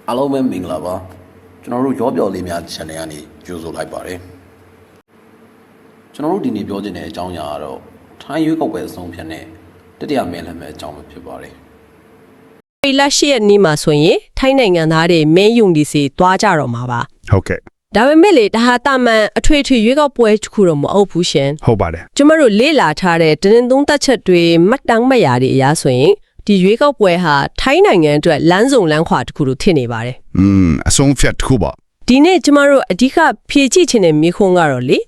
အားလုံးပဲမင်္ဂလာပါကျွန်တော်တို့ရောပြောလေးများ channel ကနေကြိုဆိုလိုက်ပါတယ်ကျွန်တော်တို့ဒီနေ့ပြောချင်တဲ့အကြောင်းအရာကတော့ထိုင်းရွေးကောက်ပွဲအဆုံးဖြတ်တဲ့တတိယမဲလှမ်းမဲ့အကြောင်းပဲဖြစ်ပါတယ်ဒီလက်ရှိရဲ့နေ့မှာဆိုရင်ထိုင်းနိုင်ငံသားတွေမဲယုံဒီစီတွားကြတော့မှာပါဟုတ်ကဲ့ဒါပေမဲ့လေဒါဟာတာမန်အထွေထွေရွေးကောက်ပွဲတစ်ခုတော့မဟုတ်ဘူးရှင်ဟုတ်ပါတယ်ကျမတို့လေ့လာထားတဲ့တင်းသုံးသက်ချက်တွေမှတ်တမ်းမရတွေအရဆိုရင်ဒီရွေးကောက်ပွဲဟာထိုင်းနိုင်ငံအတွက်လမ်းစုံလမ်းခွာတစ်ခုလိုထင်နေပါတယ်အဆုံးဖြတ်တစ်ခုပါဒီနေ့ကျမတို့အဓိကဖြည့်ကြည့်ချင်တဲ့မိခွန်းကတော့လေ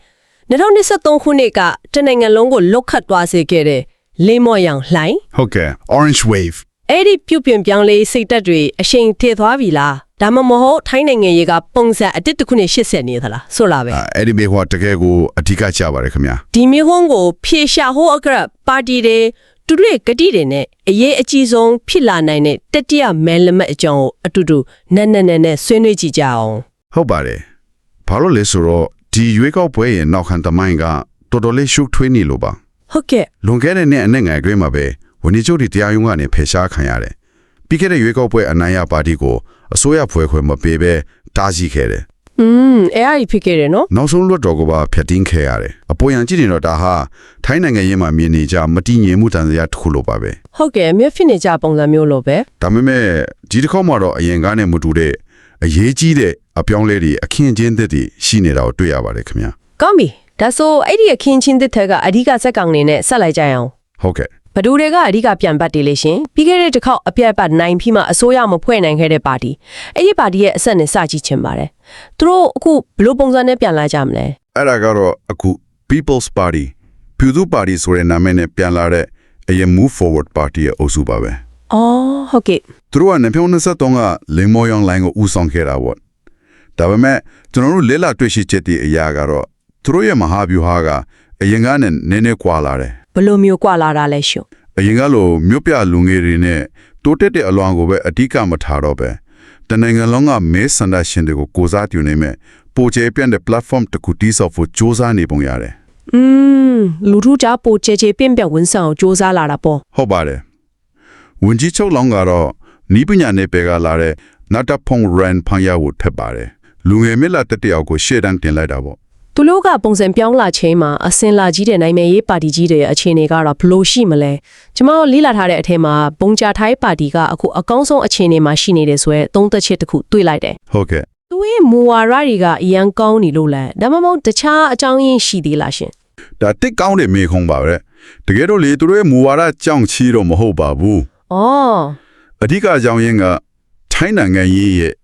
2023ခုနှစ်ကတနိုင်ငံလုံးကိုလုတ်ခတ်သွားစေခဲ့တဲ့လေမော်ရောင်လှိုင်းဟုတ်ကဲ့ Orange Wave အဲ့ဒီပြုပြင်ပြောင်းလဲစိတ်သက်တွေအရှိန်ထည့်သွားပြီလားဒါမှမဟုတ်ထိုင်းနိုင်ငံရေးကပုံစံအတစ်တစ်ခုနဲ့80နေသလားဆိုလာပဲအဲ့ဒီဘေဟောတကယ်ကိုအဓိကကျပါတယ်ခင်ဗျာဒီမိခွန်းကိုဖြေရှာဟိုအကရပါတီတွေသူတို့ရဲ့ဂတိတွေနဲ့အရေးအကြီးဆုံးဖြစ်လာနိုင်တဲ့တတိယမဲလမတ်အကြောင်းကိုအတူတူနဲ့ဆွေးနွေးကြည့်ကြအောင်ဟုတ်ပါတယ်ဘာလို့လဲဆိုတော့ဒီရွေးကောက်ပွဲရဲ့နောက်ခံသမိုင်းကတော်တော်လေးရှုပ်ထွေးနေလို့ပါဟုတ်ကဲ့လွန်ခဲ့တဲ့နှစ်အနည်းငယ်အတွင်းမှာပဲဝန်ကြီးချုပ်တရားရုံးကနေဖယ်ရှားခံရတယ်ပြီးခဲ့တဲ့ရွေးကောက်ပွဲအနိုင်ရပါတီကိုအစိုးရဖွဲ့ခွဲမပေးဘဲတားဆီးခဲ့တယ်အဲ့အဖြစ်ခဲ့တယ်နော်နောက်ဆုံးလွတ်တော်ကပါဖျက်သိမ်းခဲ့ရတယ်အပေါ်ယံကြည့်နေတော့ဒါဟာထိုင်းနိုင်ငံရေးမှာမြင်နေကြမတည်ငြိမ်မှုတန်တရားတစ်ခုလိုပါပဲဟုတ်ကဲ့မြဖြစ်နေကြပုံစံမျိုးလိုပဲဒါပေမဲ့ဒီတစ်ခေါက်မှာတော့အရင်ကားနဲ့မတူတဲ့အရေးကြီးတဲ့အပြောင်းလဲတွေအခင်းချင်းသစ်တွေရှိနေတာကိုတွေ့ရပါတယ်ခင်ဗျာကောင်းပြီဒါဆိုအဲ့ဒီအခင်းချင်းသစ်ကအဓိကစက်ကောင်နေနဲ့ဆက်လိုက်ကြအောင်ဟုတ်ကဲ့ဘဒူတွေကအဓိကပြန်ပတ်တယ်လေရှင်ပြီးခဲ့တဲ့တစ်ခေါက်အပြတ်ပတ်နိုင်ပြီးမှအစိုးရမဖွဲ့နိုင်ခဲ့တဲ့ပါတီအဲ့ဒီပါတီရဲ့အဆက်နဲ့စကြည့်ချင်ပါတယ်သူတို့အခုဘယ်လိုပုံစံနဲ့ပြန်လာကြမလဲအဲ့ဒါကတော့အခု People's Party ပြည်သူ့ပါတီဆိုတဲ့နာမည်နဲ့ပြန်လာတဲ့အရင် Move Forward Party ရဲ့အုပ်စုပါပဲအော်ဟုတ်ကဲ့သူတို့က2023ကလင်မော်ယောင်လိုင်းကိုဦးဆောင်ခဲ့တာပေါ့ဒါပေမဲ့ကျွန်တော်တို့လေ့လာတွေ့ရှိချက်တွေအရာကတော့သူတို့ရဲ့မဟာဗျူဟာကအရင်ကနဲ့နည်းနည်းကွာလာတယ်ဘယ်လိုမျိုးကွာလာတာလဲရှင်အရင်ကလိုမြို့ပြလူငယ်တွေနဲ့တိုးတက်တဲ့အလွန်ကိုပဲအဓိကမထားတော့ပဲတနိုင်ငံလုံးကမဲဆန္ဒရှင်တွေကိုကိုစားပြုနေမဲ့ပိုကျဲပြန့်တဲ့ platform တခုတိစောက်ဖို့စ조사နေပုံရတယ်လူထုကြားပိုကျဲပြန့်ဝန်ဆောင်စ조사လာတာပေါ့ဟုတ်ပါတယ်ဝန်ကြီးချုပ်လောင်းကတော့နီးပညာနယ်ပယ်ကလာတဲ့နာတာဖုံရန်ဖန်ရကိုထပ်ပါတယ်လူငယ်မြလာတတယောက်ကိုရှေ့တန်းတင်လိုက်တာပေါ့သူတို့ကပုံစံပြောင်းလာချိန်မှာအစင်လာကြီးတဲ့နိုင်မယ်ရေးပါတီကြီးတွေရဲ့အခြေအနေကတော့ဘလို့ရှိမလဲကျွန်တော်လေ့လာထားတဲ့အထက်မှာပုံကြထိုင်းပါတီကအခုအကောင်းဆုံးအခြေအနေမှာရှိနေတယ်ဆိုရဲသုံးသက်ချက်တစ်ခုတွေ့လိုက်တယ်ဟုတ်ကဲ့သူရဲ့မူဝါဒတွေကအရန်ကောင်းနေလို့လဲဒါမှမဟုတ်တခြားအကြောင်းရင်းရှိသေးလားရှင်ဒါတစ်ကောင်းတဲ့မေခုံးပါပဲတကယ်တော့လေသူတို့ရဲ့မူဝါဒကြောင့်ချီတော့မဟုတ်ပါဘူးအဓိကအကြောင်းရင်းကထိုင်းနိုင်ငံရေးရဲ့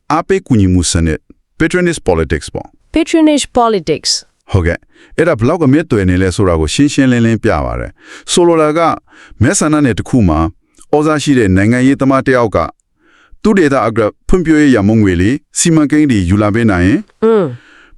အပိကူညီမှုစနစ် patronage politics ပေါ့patronage politics ဟုတ်ကဲ့အဲ့ဒါဘလောက်ကမြတ်တွယ်နေလဲဆိုတာကိုရှင်းရှင်းလင်းလင်းပြပါတယ်ဆိုလိုတာကမဲဆန္ဒနယ်တစ်ခုမှာဩဇာရှိတဲ့နိုင်ငံရေးသမားတယောက်ကသူ့ဒေတာအကဖွံ့ဖြိုးရေးရမုံငွေလေးစီမံကိန်းတွေယူလာပေးနိုင်ရင်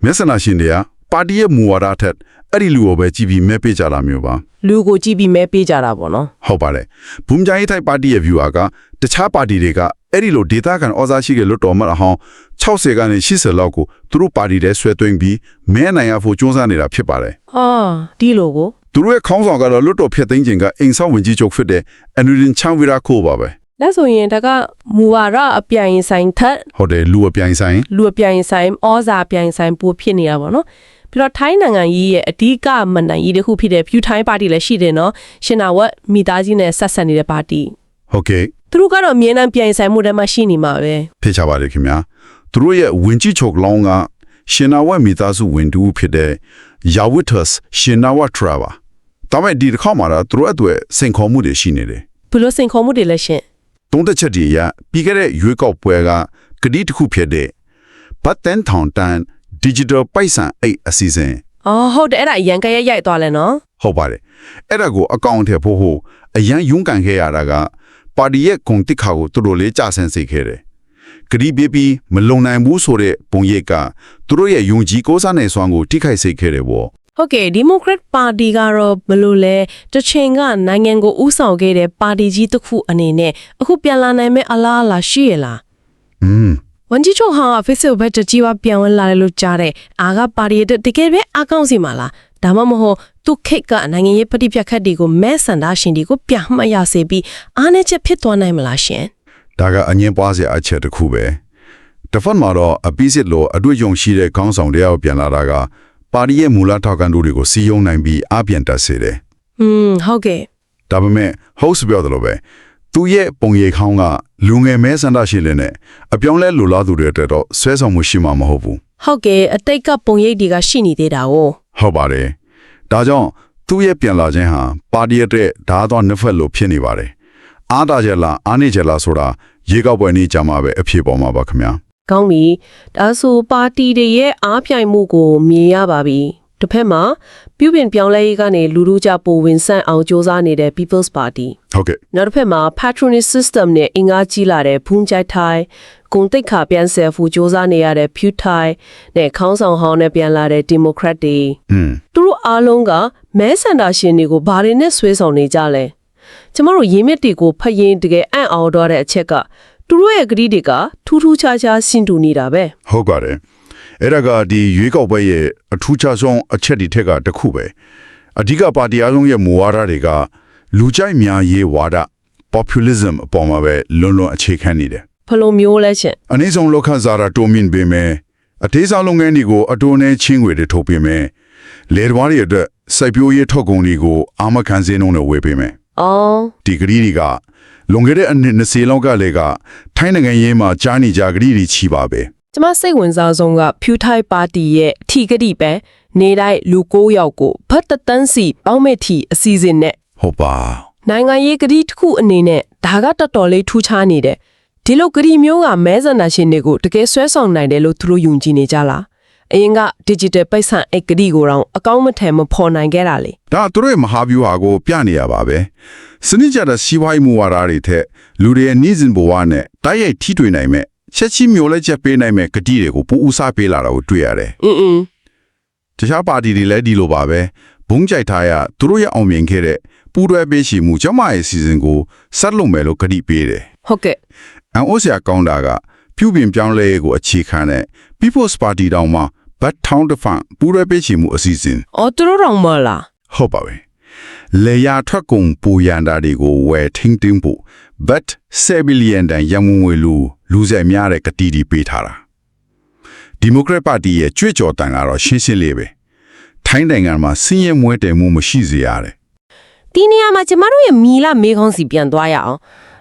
မဲဆန္ဒရှင်တွေကပါတီရဲ့မူဝါဒထက်အဲ့ဒီလူကိုပဲကြည့်ပြီးမဲပေးကြတာမျိုးပါလူကိုကြည့်ပြီးမဲပေးကြတာပေါ့နော်ဟုတ်ပါတယ်ဘုံကြိုင်းထိုင်ပါတီရဲ့ viewer ကတခြားပါတီတွေကအဲ့ဒီလိုဒေတာကန်ဩဇာရှိတဲ့လွတ်တော်မှအဟောင်း60ကနေ80လောက်ကိုသူတို့ပါတီထဲဆွဲသွင်းပြီးမဲနိုင်ရဖို့စ조사နေတာဖြစ်ပါတယ်ဒီလိုကိုသူတို့ရဲ့ခေါင်းဆောင်ကတော့လွတ်တော်ဖြစ်သိမ်းခြင်းကအိမ်ဆောင်ဝင်ကြီးချုပ်ဖြစ်တဲ့အနူရင်ချန်ဝီရာခိုပါပဲဒါဆိုရင်ဒါကမူဝါဒအပြိုင်ဆိုင်ထက်ဟုတ်တယ်လူအပြိုင်ဆိုင်ဩဇာအပြိုင်ဆိုင်ပိုဖြစ်နေတာပေါ့နော်ပြီးတော့ထိုင်းနိုင်ငံကြီးရဲ့အဓိကမနိုင်ကြီးတစ်ခုဖြစ်တဲ့ Pew Thai Party လည်းရှိတယ်နော်ရှင်နာဝတ်မိသားစုနဲ့ဆက်ဆက်နေတဲ့ပါတီဟုတ်ကဲ့သူတို့ကတော့အမြဲတမ်းပြိုင်ဆိုင်မှုတွေမှာရှိနေမှာပဲဖြစ်ချပါတယ်ခင်ဗျာသူတို့ရဲ့ဝင်ကြီးချုပ်လောင်းကရှင်နာဝတ်မိသားစုဝင်တူဖြစ်တဲ့ Yawitas ရှင်နာဝတ်ထရာပါဒါမဲ့ဒီတစ်ခါမှာတော့သူတို့အတွက်စိန်ခေါ်မှုတွေရှိနေတယ်ဘယ်လိုစိန်ခေါ်မှုတွေလဲရှင်သုံးသက်ချက်တွေရပြီးခဲ့တဲ့ရွေးကောက်ပွဲကဂတိတစ်ခုဖြစ်တဲ့ဘတ်တန်ထောင်တန်digital ပိုက်ဆံအိတ်အစီအစဉ်ဟုတ်တယ်အဲ့ဒါအရန်ကရိုက်သွားလဲနော်ဟုတ်ပါတယ်အဲ့ဒါကိုအကောင့်ထဲဖို့အရန်ယုံကန်ခဲ့ရတာကပါတီရဲ့ဂုဏ်တိခါကိုသူတို့လေးကြဆန်းစေခဲ့တယ်ဂရီဘီဘီမလုံနိုင်ဘူးဆိုတဲ့ပုံရိပ်ကသူတို့ရဲ့ယုံကြည်ကိုးစားနေစွမ်းကိုထိခိုက်စေခဲ့တယ်ပေါ့ဟုတ်ကဲ့ဒီမိုကရက်ပါတီကတော့ဘယ်လိုလဲတချိန်ကနိုင်ငံကိုဥဆောင်ခဲ့တဲ့ပါတီကြီးတစ်ခုအနေနဲ့အခုပြန်လာနိုင်မဲ့အလားအလာရှိရလားဝန်ကြီးချုပ်ဟာ Facebook ဘက်တကြီးဝပြန်ဝင်လာတယ်လို့ကြားတယ်အာကပါတီတကယ်ပဲအကောင့်စီမှာလားဒါမှမဟုတ်သူခိတ်ကနိုင်ငံရေးပဋိပက္ခတွေကိုမဲဆန္ဒရှင်တွေကိုပြန်မှတ်ရစေပြီးအားနည်းချက်ဖြစ်သွားနိုင်မလားရှင် ဒါကအငင်းပွားစရာအချက်တစ်ခုပဲတစ်ဖက်မှာတော့အပိစစ်လိုအတွေ့အကြုံရှိတဲ့ခေါင်းဆောင်တယောက်ပြန်လာတာကပါတီရဲ့မူလထောက်ခံသူတွေကိုစီယုံနိုင်ပြီးအပြန်တက်စေတယ်ဟုတ်ကဲ့ဒါပေမဲ့ host ပြောတယ်လို့ပဲသူရဲ့ပုံရိပ်ခေါင်းကလူငယ်မဲစန္ဒရှိလနဲ့အပြောင်းလဲလိုလားသူတွေအတွက်တော့ဆွဲဆောင်မှုရှိမှာမဟုတ်ဘူးဟုတ်ကဲ့အတိတ်ကပုံရိပ်တွေကရှိနေသေးတာ哦ဟုတ်ပါတယ်ဒါကြောင့်သူ့ရဲ့ပြန်လာခြင်းဟာပါတီရဲ့ဓာတ်တော်နှစ်ဖက်လိုဖြစ်နေပါတယ်အားတာကြလားအားနေကြလားဆိုတာရေကောက်ပွဲနေကြမှာပဲအဖြစ်ပေါ်မှာပါခင်ဗျာကောင်းပြီဒါဆိုပါတီတွေရဲ့အားပြိုင်မှုကိုမြင်ရပါပြီတစ်ဖက်မှာပြုပြင်ပြောင်းလဲရေးကနေလူလူကြပိုဝင်ဆန့်အောင်စ조사နေတဲ့ People's Party ဟုတ်ကဲ့နောက်တစ်ဖက်မှာ patronage system နဲ့အင်အားကြီးလာတဲ့ဖုန်ကြိုက်ထိုင်ဂုံတိတ်ခါပြန်ဆယ်ဖူစ조사နေရတဲ့ Pew Thai နဲ့ခေါင်းဆောင်ဟောင်းနဲ့ပြန်လာတဲ့ Democrat တွေသူတို့အားလုံးကမဲဆန္ဒရှင်တွေကိုဘာတွေနဲ့ဆွဲဆောင်နေကြလဲကျမတို့ရင်းမြစ်တွေကိုဖတ်ရင်တကယ်အံ့ဩတော့တဲ့အချက်ကသူတို့ရဲ့ဂရီတွေကထူးထူးခြားခြားဆင်တူနေတာပဲဟုတ်ပါတယ်အဲ့ဒါကဒီရွေးကောက်ပွဲရဲ့အထူးခြားဆုံးအချက်ဒီထက်ကတစ်ခုပဲအဓိကပါတီအားလုံးရဲ့မူဝါဒတွေကလူကြိုက်များရေးဝါဒ populism အပေါ်မှာပဲလွန်လွန်အခြေခံနေတယ်ဘယ်လိုမျိုးလဲရှင်အနည်းဆုံးလောက်ခစားတာတိုးမြင့်ပေးမယ်အသေးစားလုပ်ငန်းတွေကိုအတိုးနဲ့ချင်းငွေတွေထုတ်ပေးမယ်လေတော်တွေအတွက်စိုက်ပျိုးရေးထုတ်ကုန်တွေကိုအာမခံစင်းနှုန်းနဲ့ဝယ်ပေးမယ်ဒီဂရီတွေကလွန်ခဲ့တဲ့အနှစ်20လောက်ကလေးကထိုင်းနိုင်ငံရေးမှာကြားနေကြဂရီတွေချီပါပဲကျမစိတ်ဝင်စားဆုံးက Pew Thai Party ရဲ့ထီဂရီပဲနေတိုင်းလူ9ယောက်ကိုဖတ်တန်းစီပေါင်းမဲ့ထီအစီအစဉ်နဲ့ဟုတ်ပါနိုင်ငံရေးဂရီတစ်ခုအနေနဲ့ဒါကတော်တော်လေးထူးခြားနေတယ်ဒီလိုဂရီမျိုးကမဲဆန္ဒရှင်တွေကိုတကယ်ဆွဲဆောင်နိုင်တယ်လို့သူတို့ယုံကြည်နေကြလားအရင်က digital ပိတ်ဆံအဂရီကိုတော့အကောင့်မထဲမဖော်နိုင်ခဲ့တာလေဒါသူတို့ရဲ့မဟာဗျူဟာကိုပြနေရပါပဲစနစ်ကျတဲ့စီးပွားရေးမူဝါဒတွေထက်လူတွေရဲ့နေ့စဉ်ဘဝနဲ့တိုက်ရိုက်ထိတွေ့နိုင်မဲ့ချက်ချင်းမျိုးလက်ချက်ပေးနိုင်မဲ့ဂတိတွေကိုပူဦးစားပေးလာတာကိုတွေ့ရတယ်တခြားပါတီတွေလည်းဒီလိုပါပဲဘုံကြိုက်ထားရသူတို့ရဲ့အောင်မြင်ခဲ့တဲ့ပူးတွဲပေးရှိမှုကျမရဲ့စီစဉ်ကိုဆက်လုပ်မယ်လို့ဂတိပေးတယ်ဟုတ်ကဲ့အန်အိုဆီယာကောင်းတာကပြုပြင်ပြောင်းလဲရေးကိုအခြေခံတဲ့ People's Party တောင်မှဘတ်ထောင်းတဖန်ပူးတွဲပေးရှိမှုအစီအစဉ်သူတို့တောင်မလားဟုတ်ပါပဲလေယာထွက်ကုန်ပူရန်တာတွေကိုဝယ်ထင်းတင်းဖို့ဘတ်7 billion တန်ရန်ငွေလူစက်များတဲ့ကတိတီပေးထားတာဒီမိုကရက်ပါတီရဲ့ကြွေးကြော်တန်ကတော့ရှင်းရှင်းလေးပဲထိုင်းနိုင်ငံမှာစင်းရဲမွဲတယ်မှုမရှိစေရတယ်ဒီနေရာမှာကျမတို့ရဲ့မီလာမေခေါင်းစီပြန်သွားရအောင်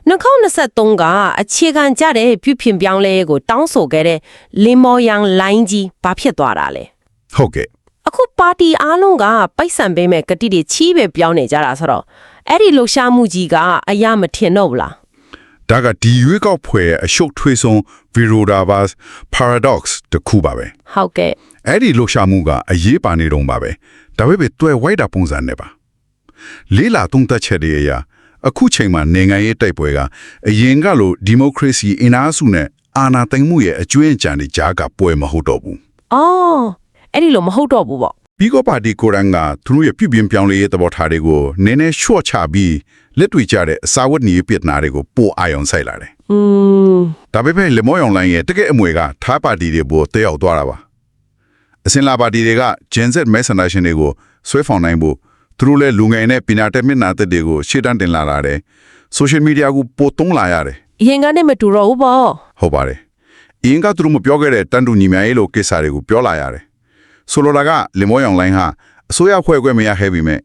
2023ကအခြေခံကြတဲ့ပြုပြင်ပြောင်းလဲကိုတောင်းဆိုခဲ့တဲ့လင်မော်ယန်လိုင်းကြီးဘာဖြစ်သွားတာလဲဟုတ်ကဲ့အခုပါတီအားလုံးကပိုက်ဆံပေးမဲ့ကတိတွေချီးပဲပြောင်းနေကြတာဆိုတော့အဲ့ဒီလှရှားမှုကြီးကအရာမထင်တော့ဘူးလားဒါကဒီရွေးကောက်ပွဲအရှုပ်ထွေးဆုံး Virodavas paradox တခုပါပဲဟုတ်ကဲ့အဲ့ဒီလှရှားမှုကအရေးပါနေတော့ပါပဲဒါပေမဲ့တွဲဝိုက်တာပုံစံနဲ့ပါလေးလာသုံးသက်ချက်တွေအရာအခုချိန်မှာနိုင်ငံရေးတိုက်ပွဲကအရင်ကလိုဒီမိုကရေစီအင်အားစုနဲ့အာဏာသိမ်းမှုရဲ့အကျွမ်းအကြံတွေကြားကပွဲမဟုတ်တော့ဘူးအဲ့ဒီလိုမဟုတ်တော့ဘူးပေါ့ပြီးတော့ပါတီကိုရန်ကသူတို့ရဲ့ပြုပြင်ပြောင်းလဲရေးသဘောထားတွေကိုနည်းနည်းရှော့ချပြီးလက်တွေ့ကျတဲ့အစာဝတ်နေရေးပြည်နာတွေကိုပိုအာရုံစိုက်လာတယ်ဒါပေမဲ့လေမော်အွန်လိုင်းရဲ့တကယ်အမွေကထားပါတီတွေပိုတက်ရောက်သွားတာပါအစင်လာပါတီတွေက Gen Z Message တွေကိုဆွဲဖောင်နိုင်ဖို့သူတို့လည်းလူငယ်နဲ့ပညာတတ်မျက်နှာသက်တွေကိုရှေ့တန်းတင်လာတယ် social media ကိုပိုသုံးလာရတယ်အရင်ကနဲ့မတူတော့ဘူးပေါ့ဟုတ်ပါတယ်အရင်ကသူတို့မပြောခဲ့တဲ့တန်တူညီမြရေးလိုကိစ္စတွေကိုပြောလာရတယ်ဆိုလိုတာကလေမော်အွန်လိုင်းဟာအစိုးရဖွဲ့ခွဲမရခဲ့ပြီမဲ့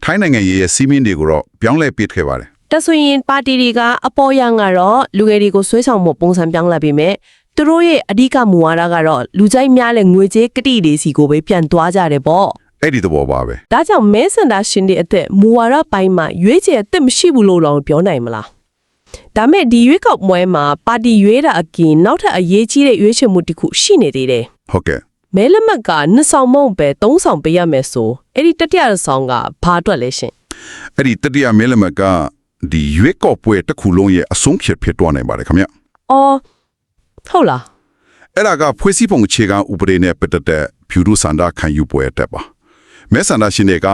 ထိုင်းနိုင်ငံရဲ့စီးမင်းတွေကိုတော့ပြောင်းလဲပစ်ခဲ့ပါတယ်တဆိုရင်ပါတီတွေကအပေါ်ရန်ကတော့လူငယ်တွေကိုဆွဲဆောင်မှုပုံစံပြောင်းလဲပြီးမဲ့သူတို့ရဲ့အဓိကမူဝါဒကတော့လူကြိုက်များတဲ့ငွေကြေးကတိတွေစီကိုပဲပြန်သွားကြတယ်ပေါ့အဲ့ဒီသဘောပါပဲဒါကြောင့်မဲဆန္ဒရှင်တွေအတွက်မူဝါဒပိုင်းမှာရွေးချယ်အသက်မရှိဘူးလို့တော့ပြောနိုင်မလားဒါမဲ့ဒီရွေးကောက်ပွဲမှာပါတီရွေးတာအပြင်နောက်ထပ်အရေးကြီးတဲ့ရွေးချယ်မှုတစ်ခုရှိနေသေးတယ်ဟုတ်ကဲ့မဲလက်မှတ်က2ဆောင်မဟုတ်ပဲ3ဆောင်ပေးရမယ်ဆိုအဲ့ဒီတတိယဆောင်ကဘာအတွက်လဲရှင်အဲ့ဒီတတိယမဲလက်မှတ်ကဒီရွေးကောက်ပွဲတစ်ခုလုံးရဲ့အဆုံးဖြတ်ဖြစ်သွားနိုင်ပါတယ်ခင်ဗျဟုတ်လားအဲ့ဒါကဖွဲ့စည်းပုံအခြေခံဥပဒေနဲ့ပတ်သက်တဲ့ဖြူဒူစန္ဒခံယူပွဲတက်ပါမဲဆန္ဒရှင်တွေက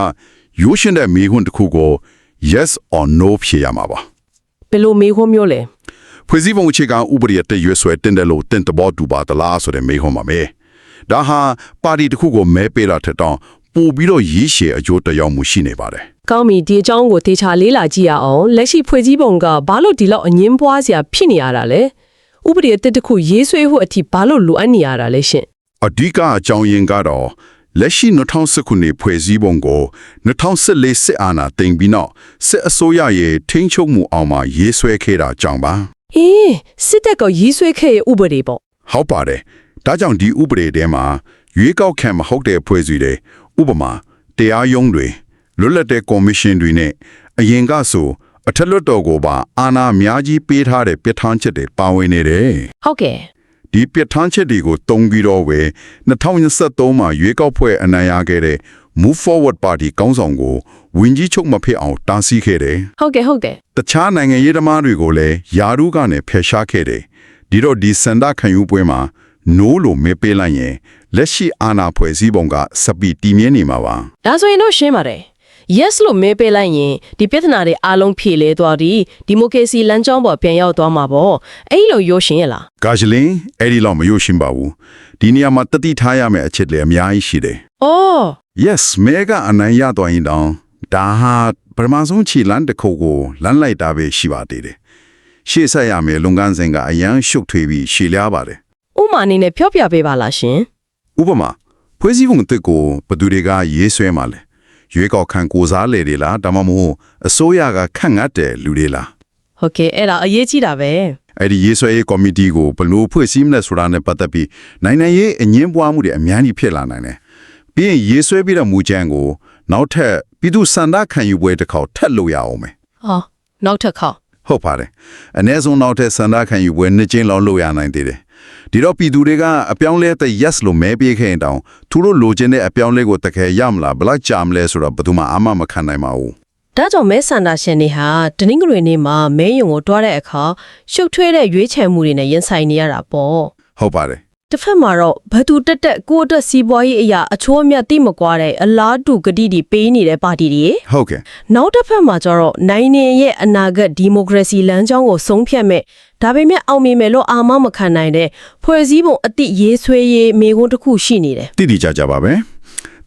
ရိုးရှင်းတဲ့မေးခွန်းတစ်ခုကို yes or no ဖြေရမှာပါဘယ်လိုမေးခွန်းမျိုးလဲဖွဲ့စည်းပုံအခြေခံဥပဒေရဲ့ရွေးဆွဲတင်တယ်လို့တင်တဘောတူပါသလားဆိုတဲ့မေးခွန်းပါမယ်ဒါဟာပါတီတစ်ခုကိုမဲပေးတာထက်တောင်ပိုပြီးတော့ရည်ရှည်အကျိုးတရားမှုရှိနေပါတယ် ကောင်းပြီဒီအကြောင်းကိုသေချာလေးလာကြည့်ရအောင်လက်ရှိဖွဲ့စည်းပုံကဘာလို့ဒီလောက်အငင်းပွားစရာဖြစ်နေရတာလဲဥပဒေအသစ်တစ်ခုရေးဆွဲဖို့အထိဘာလို့လိုအပ်နေရတာလဲရှင် အဓိကအကြောင်းရင်းကတော့လက်ရှိ2019ခုနှစ်ဖွဲ့စည်းပုံကို2014စစ်အာဏာသိမ်းပြီးနောက်စစ်အစိုးရရဲ့ထိန်းချုပ်မှုအောက်မှာရေးဆွဲခဲ့တာကြောင့်ပါ အေးစစ်တပ်ကရေးဆွဲခဲ့ရဲ့ဥပဒေပေါ့ ဟုတ်ပါတယ်ဒါကြောင့်ဒီဥပဒေထဲမှာရွေးကောက်ခံမဟုတ်တဲ့ဖွဲ့စည်းတွေဥပမာတရားရုံးတွေလွတ်လပ်တဲ့ကော်မရှင်တွေနဲ့အရင်ကဆိုအထက်လွှတ်တော်ကိုပါအာဏာအများကြီးပေးထားတဲ့ပြဋ္ဌာန်းချက်တွေပါဝင်နေတယ် ဟုတ်ကဲ့ ဒီပြဋ္ဌာန်းချက်တွေကိုတုံးပြီးတော့ဝယ်2023မှာရွေးကောက်ပွဲအနိုင်ရခဲ့တဲ့ Move Forward Party ကောင်းဆောင်ကိုဝင်ကြီးချုပ်မဖြစ်အောင်တားဆီးခဲ့တယ် ဟုတ်ကဲ့ဟုတ်ကဲ့ တခြားနိုင်ငံရေးသမားတွေကိုလည်းယာရုကနေဖယ်ရှားခဲ့တယ်ဒီတော့ဒီစန္ဒခံယူပွဲမှာနိုးလို့မေးပေးလိုက်ရင်လက်ရှိအာဏာဖွဲ့စည်းပုံကစပီတည်မြဲနေမှာပါ ဒါဆိုရင်တော့ရှင်းပါတယ် yes လို့မဲပေးလိုက်ရင်ဒီပြဿနာတွေအားလုံးဖြေလဲသွားပြီးဒီမိုကရေစီလမ်းကြောင်းပေါ်ပြန်ရောက်သွားမှာပေါ့အဲ့လိုရိုးရှင်းရလား ကာဂျလင်းအဲ့ဒီလောက်မရွှင်ပါဘူးဒီနေရာမှာတတိထားရမယ့်အချက်တွေအများကြီးရှိတယ် အော် yes မဲကအနိုင်ရသွားရင်တောင်ဒါဟာပထမဆုံးခြေလမ်းတစ်ခုကိုလမ်းလိုက်တာပဲရှိပါသေးတယ်ရှေ့ဆက်ရမယ့်လုပ်ငန်းစဉ်ကအရန်ရှုပ်ထွေးပြီးရှည်လျားပါတယ် ဥမာအနေနဲ့ပြောပြပေးပါလားရှင် ဥပမာဖွဲ့စည်းပုံအသစ်ကိုဘယ်သူတွေကရေးဆွဲမှာလဲရွေးကောက်ခံကိုစားလေတွေလားဒါမှမဟုတ်အစိုးရကခန့်ငတ်တဲ့လူတွေလား ဟုတ်ကဲ့အဲ့ဒါအရေးကြီးတာပဲ အဲ့ဒီရေးဆွဲရေးကော်မတီကိုဘယ်လိုဖွဲ့စည်းမလဲဆိုတာနဲ့ပတ်သက်ပြီးနိုင်ငံရေးအငင်းပွားမှုတွေအများကြီးဖြစ်လာနိုင်တယ်ပြီးရင်ရေးဆွဲပြီးတဲ့မူကြမ်းကိုနောက်ထပ်ပြည်သူစန္ဒခံယူပွဲတစ်ခေါက်ထပ်လုပ်ရအောင်မယ် ဟောနောက်ထပ်ခေါက် ဟုတ်ပါတယ်အနည်းဆုံးနောက်ထပ်စန္ဒခံယူပွဲနှစ်ကျင်းလောက်လုပ်ရနိုင်သေးတယ်ဒီတော့ပြည်သူတွေကအပြောင်းလဲတဲ့ yes လို့မဲပေးခဲ့ရင်တောင်သူတို့လိုချင်တဲ့အပြောင်းလဲကိုတကယ်ရမလားဘယ်လောက်ကြာမလဲဆိုတော့ဘယ်သူမှအာမမခံနိုင်ပါဘူး ဒါကြောင့်မဲဆန္ဒရှင်တွေဟာတနင်္ဂနွေနေ့မှာမဲယုံကိုတွားတဲ့အခါရှုပ်ထွေးတဲ့ရွေးချယ်မှုတွေနဲ့ရင်ဆိုင်နေရတာပေါ့ ဟုတ်ပါတယ် တစ်ဖက်မှာတော့ဘသူတက်တက်ကိုယ့်အတွက်စီးပွားရေးအရာအချိုးအမြတ်တိမကွာတဲ့အလားတူဂတိတွေပေးနေတဲ့ပါတီတွေ ဟုတ်ကဲ့ နောက်တစ်ဖက်မှာကျတော့နိုင်ငံရဲ့အနာဂတ်ဒီမိုကရေစီလမ်းကြောင်းကိုဆုံးဖြတ်မဲ့ဒါပေမဲ့အောင်မြင်မယ်လို့အာမမခံနိုင်တဲ့ဖွဲ့စည်းပုံအသစ်ရေးဆွဲရေးမေခွန်းတစ်ခုရှိနေတယ် တိတိကျကျပါပဲ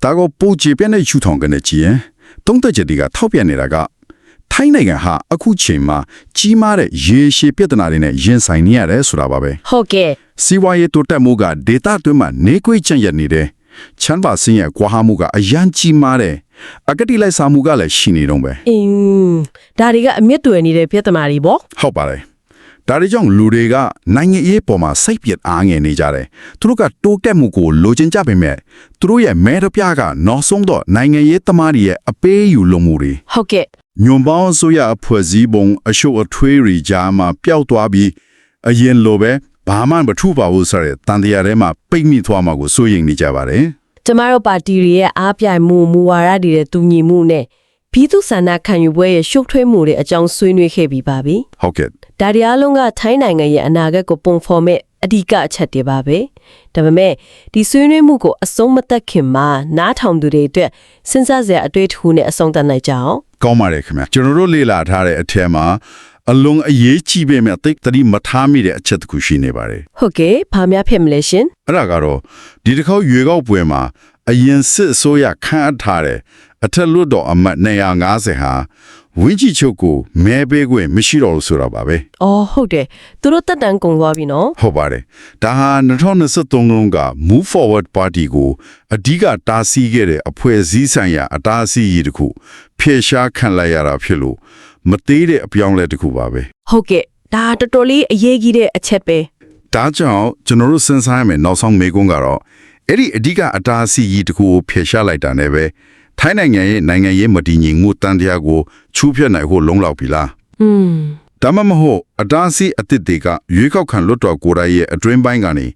ဒါကိုပိုချေပြတဲ့ယူထောင်ကနေကြည့်ရင်တုံးသက်ချက်တွေကထောက်ပြနေတာကထိုင်းနိုင်ငံဟာအခုချိန်မှာကြီးမားတဲ့ရေရှည်ပြဿနာတွေနဲ့ရင်ဆိုင်နေရတယ်ဆိုတာပါပဲ ဟုတ်ကဲ့ စီးပွားရေးတိုးတက်မှုကဒေတာတွင်းမှာနေကွေးချန့်ရနေတယ်ချမ်းသာစင်းရဲ့ကွာဟမှုကအရန်ကြီးမားတယ်အကတိလိုက်စားမှုကလည်းရှိနေတော့ပဲ အင်းဒါတွေကအမြင့်တွယ်နေတဲ့ပြဿနာတွေပေါ့ ဟုတ်ပါတယ်ဒါတွေကြောင့်လူတွေကနိုင်ငံရေးပေါ်မှာစိတ်ပြတ်အားငယ်နေကြတယ်သူတို့ကတိုးတက်မှုကိုလိုချင်ကြပေမဲ့သူတို့ရဲ့မဲတပြားကနောက်ဆုံးတော့နိုင်ငံရေးသမားတွေရဲ့အပေးယူလုံမှုတွေ ဟုတ်ကဲ့ ညွန်ပေါင်းဆိုရအဖွဲ့စည်းပုံအရှုပ်အထွေးတွေကြားမှာပျောက်သွားပြီးအရင်လိုပဲဘာမှမထူပါဘူးဆိုတဲ့တန်တရားထဲမှာပိတ်မိသွားမှာကိုစိုးရိမ်နေကြပါတယ် ကျမတို့ပါတီတွေရဲ့အားပြိုင်မှုမူဝါဒတွေရဲ့တူညီမှုနဲ့ပြည်သူ့ဆန္ဒခံယူပွဲရဲ့ရှုပ်ထွေးမှုတွေအကြောင်းဆွေးနွေးခဲ့ပြီးပါပြီ ဟုတ်ကဲ့ ။ဒါတွေအလုံးကထိုင်းနိုင်ငံရဲ့အနာဂတ်ကိုပုံဖော်မဲ့အဓိကအချက်တွေပါပဲ။ဒါပေမဲ့ဒီဆွေးနွေးမှုကိုအဆုံးမသတ်ခင်မှာနားထောင်သူတွေအတွက်စဉ်းစားစရာအတွေ့အထိနဲ့အဆုံးသတ်နိုင်ကြအောင် ကောင်းပါတယ်ခင်ဗျာကျွန်တော်တို့လေ့လာထားတဲ့အထက်မှာအလုံးအရေးကြီးပေမဲ့တိတ်တတိမထားမိတဲ့အချက်တစ်ခုရှိနေပါတယ် ။ဟုတ်ကဲ့ဘာများဖြစ်မလဲရှင် အဲ့ဒါကတော့ဒီတစ်ခေါက်ရွေးကောက်ပွဲမှာအရင်စစ်အစိုးရခန့်အပ်ထားတဲ့အထက်လွှတ်တော်အမတ်250ဟာဝင်းကြီးချုပ်ကိုမဲပေးခွင့်မရှိတော့ဘူးဆိုတာပါပဲ ။အော်ဟုတ်တယ်။သူတို့တက်တန်းကုန်သွားပြီနော် ဟုတ်ပါတယ်ဒါဟာ2023ခုက Move Forward Party ကိုအဓိကတားဆီးခဲ့တဲ့အဖွဲ့အစည်းဆိုင်ရာအတားအဆီးကြီးတစ်ခုဖျက်ရှားခံလိုက်ရတာဖြစ်လို့မသေးတဲ့အပြောင်းလဲတစ်ခုပါပဲ ။ဟုတ်ကဲ့ဒါတော်တော်လေးအရေးကြီးတဲ့အချက်ပဲ ဒါကြောင့်ကျွန်တော်တို့စဉ်းစားရမယ်နောက်ဆုံးမေးခွန်းကတော့အဲ့ဒီအဓိကအတားအဆီးကြီးတစ်ခုကိုဖျက်ရှားလိုက်တာနဲ့ပဲထိုင်းနိုင်ငံရဲ့နိုင်ငံရေးမတည်ငြိမ်မှုတန်တရားကိုချူးဖျက်နိုင်ဖို့လုံလောက်ပြီလား ။ဒါမှမဟုတ်အတားအဆီးအသစ်တွေကရွေးကောက်ခံလွှတ်တော်ကိုယ်တိုင်ရဲ့အတွင်းပိုင်းကနေ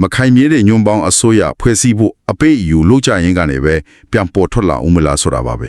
မခိုင်မြဲတဲ့ညွန့်ပေါင်းအစိုးရဖွဲ့စည်းဖို့အပိတ်အယူလုပ်ကြရင်ကနေပဲပြန်ပေါ်ထွက်လာဦးမလားဆိုတာပါပဲ